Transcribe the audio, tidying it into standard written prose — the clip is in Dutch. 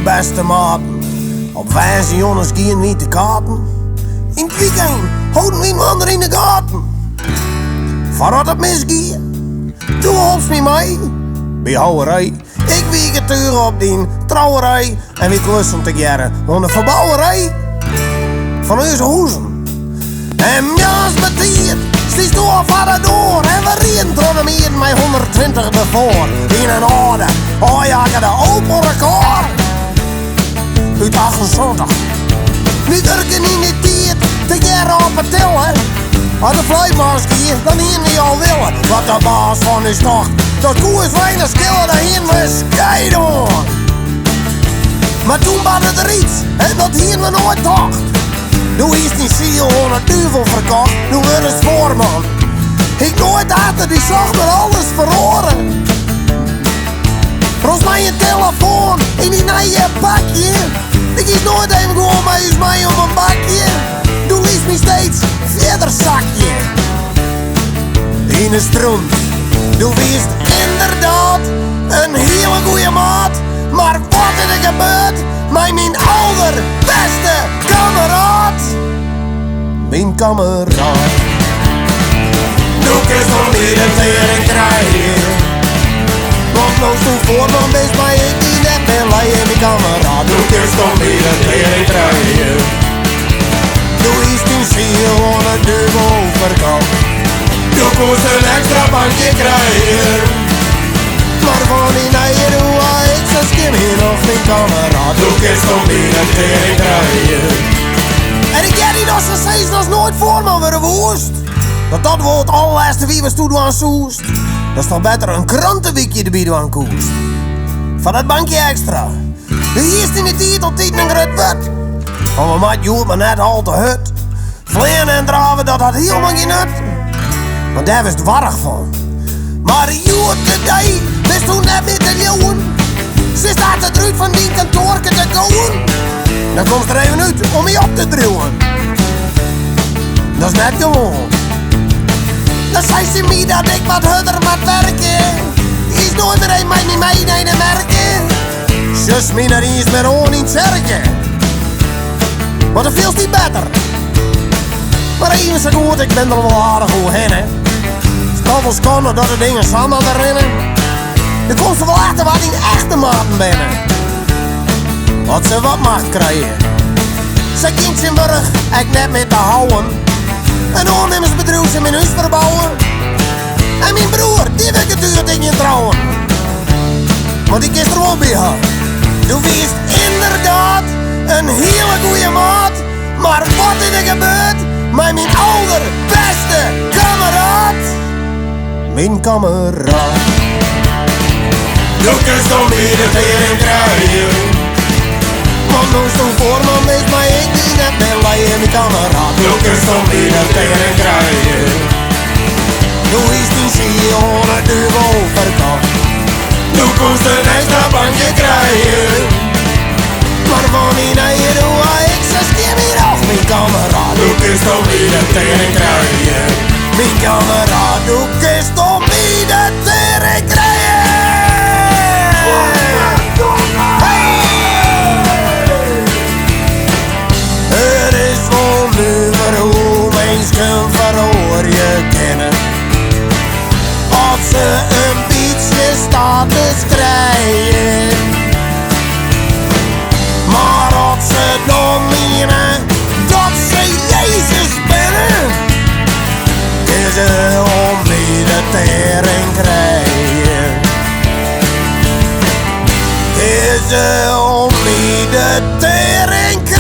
beste maten. Op 5 jongens gaan niet te kaarten. In het weekend houden we een ander in de gaten. Voordat het misgaat, doe helps me mee. Bij houwerij, ik wieg het uur op die trouwerij. En we klussen together aan de verbouwerij van onze hoezen. En ja's betiert, sties door van de door. En we reden door hem hier met 120 ervoor. In een orde, oh ja, ik had een open record. Uit 78. Nu durken in de tijd te jaren op het tillen. Als de vleugmasker hier, dan hier niet al willen. Wat de baas van is toch, dat koe is weinig skillen, daar hier we scheiden. Maar toen was het er iets, en dat hier we nooit dacht. Nu is die ziel onder duivel verkocht, nu wordt het voorman. Ik nooit achter die zag me alles verloren. Roos mij een telefoon in die nieuwe pakje. Ik is nooit even gewoon met mij op een bakje. Doe liefst me steeds verder zakje. In de stront, doe wist inderdaad een hele goeie maat. Maar wat is er gebeurd met mijn allerbeste kameraad? Mijn kameraad. Nu kun je weer de tering krijgen. Want nou stond voor dan best mij ik die net ben leien. Mijn kameraad, nu kun je weer de tering krijgen. Doe is die ziel aan het dubbel overkant. Je kost een extra bankje krijgen. Maar van die nijen doe ik zo skim hier nog mijn kameraad. Doe kist om die de tering krijgen. En ik jij die dat ze steeds als nooit voor me worden woest. Dat wordt het allerlaatste wie was toe aan soest. Dat is toch beter een krantenweekje de bieden aan koest. Van dat bankje extra. De eerste in de tijd op tijd een groot wet. Van mijn maat joert maar net al te hut. Vleen en draven dat had helemaal geen nut. Want daar was het warrig van. Maar joert de dag, wist toen net met de leeuwen. Ze staat eruit van die kantoorke te gaan. Dan komt er even uit om je op te druwen. Dat is net gewoon. Dan zei ze me dat ik wat harder moet werken. Is nooit meer een mij niet mee naar de merken. Zus me naar eens meer on in het zerken. Maar dat feels niet beter. Maar even zo goed, ik ben er wel aardig hoe heen, hè. Stoffels konden dat de dingen samen rennen. Dan komt ze wel achter wat die echte maten binnen. Wat ze wat mag krijgen. Ze kind zijn burg, ik net met te houden. En ondernemersbedrijf ze mijn huis verbouwen. En mijn broer, die wil natuurlijk in je trouwen. Maar die is er wel bij haar. Du wist inderdaad een hele goeie maat. Maar wat is er gebeurd met mijn allerbeste kameraad? Mijn kameraad. Du kunt dan weer de tering krijgen. Want nu stond voor me is maar ik die net ben leien. Mijn kameraad. Du kunt dan weer de tering krijgen. Nu is die ziel aan het dubbel overkant. Nu kost een extra bankje krijgen. Maar van die nijen doe ik zo skim hier af. Mijn kameraad, doe kist om wie de tering krijgen. Mijn kameraad, doe kist om wie de tering krijgen. Het is vol nu voor hoe mensen verhoor je kennen. Als ze een beetje status krijgen. Maar als ze dan menen dat ze Jezus binnen, is ze om wie de tering krijgen. Is ze om wie de tering krijgen.